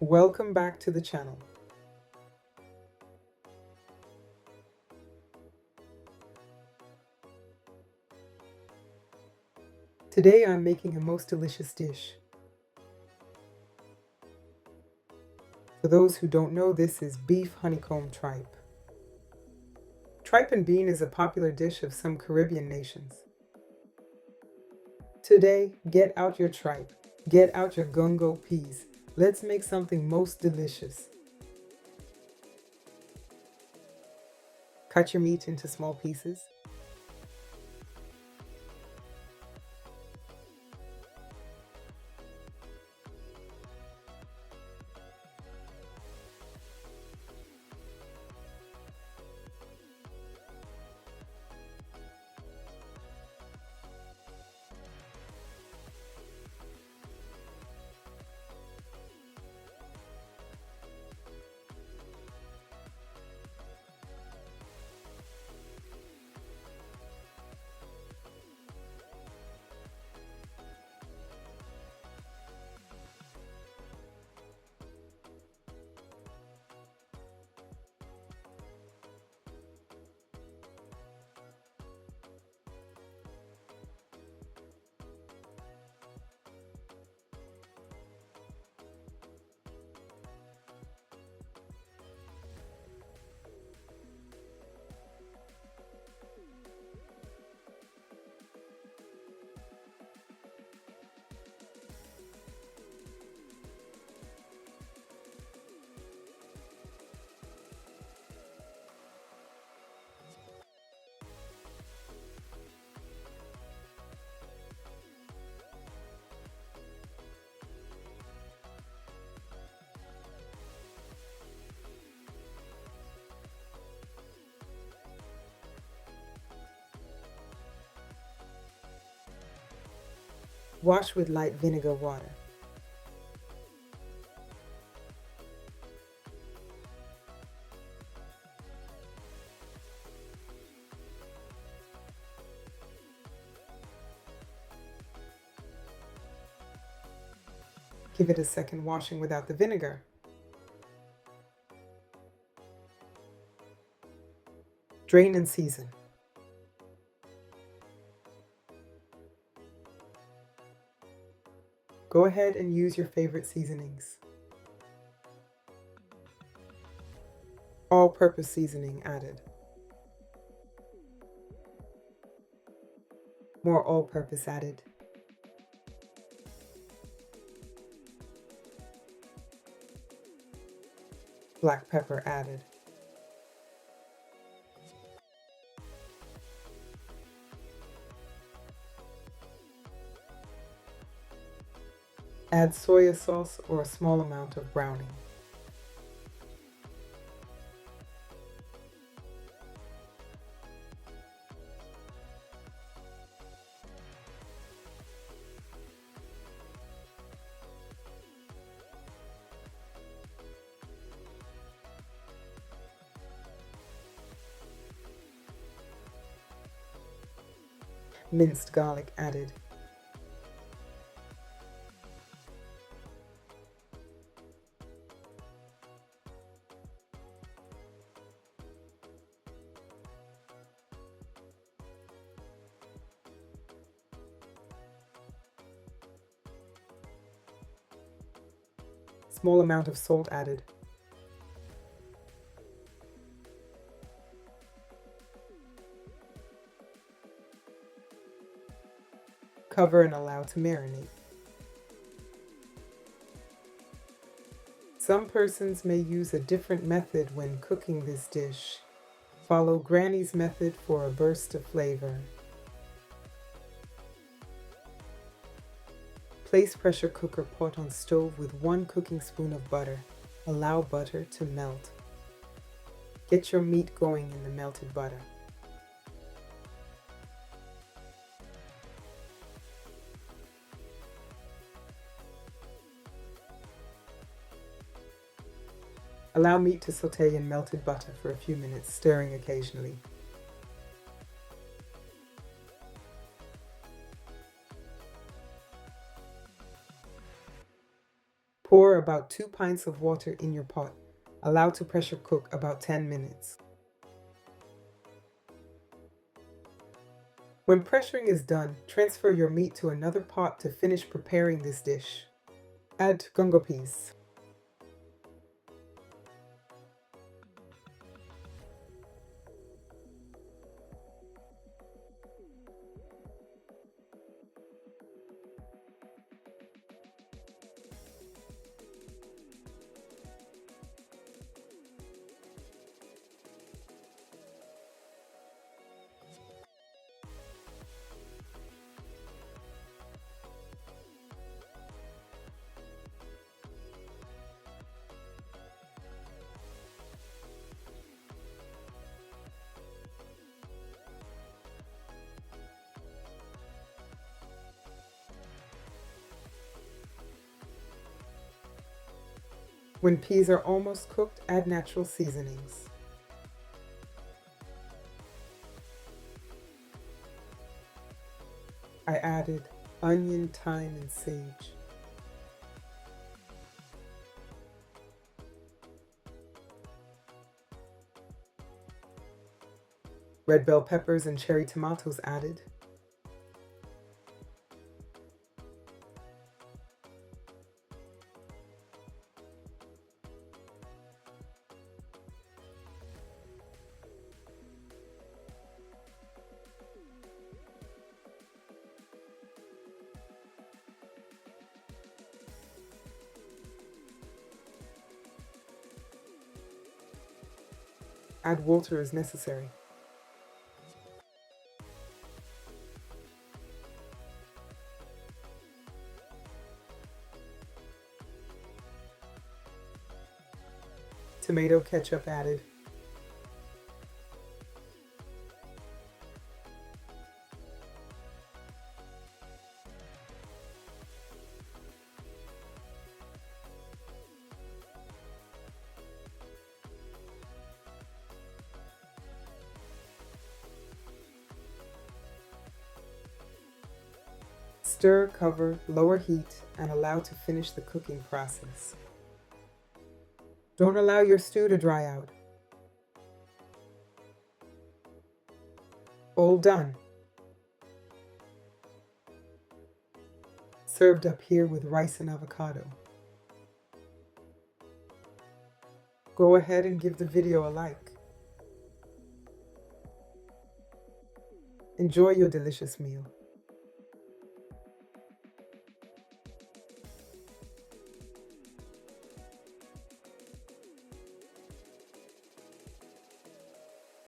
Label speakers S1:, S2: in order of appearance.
S1: Welcome back to the channel. Today I'm making a most delicious dish. For those who don't know, this is beef honeycomb tripe. Tripe and bean is a popular dish of some Caribbean nations. Today, get out your tripe, get out your gungo peas. Let's make something most delicious. Cut your meat into small pieces. Wash with light vinegar water. Give it a second washing without the vinegar. Drain and season. Go ahead and use your favorite seasonings. All-purpose seasoning added. More all-purpose added. Black pepper added. Add soy sauce or a small amount of browning. Minced garlic added. Small amount of salt added. Cover and allow to marinate. Some persons may use a different method when cooking this dish. Follow Granny's method for a burst of flavor. Place pressure cooker pot on stove with 1 cooking spoon of butter. Allow butter to melt. Get your meat going in the melted butter. Allow meat to saute in melted butter for a few minutes, stirring occasionally. Pour about 2 pints of water in your pot. Allow to pressure cook about 10 minutes. When pressuring is done, transfer your meat to another pot to finish preparing this dish. Add gungo peas. When peas are almost cooked, add natural seasonings. I added onion, thyme, and sage. Red bell peppers and cherry tomatoes added. Add water as necessary. Tomato ketchup added. Stir, cover, lower heat, and allow to finish the cooking process. Don't allow your stew to dry out. All done. Served up here with rice and avocado. Go ahead and give the video a like. Enjoy your delicious meal.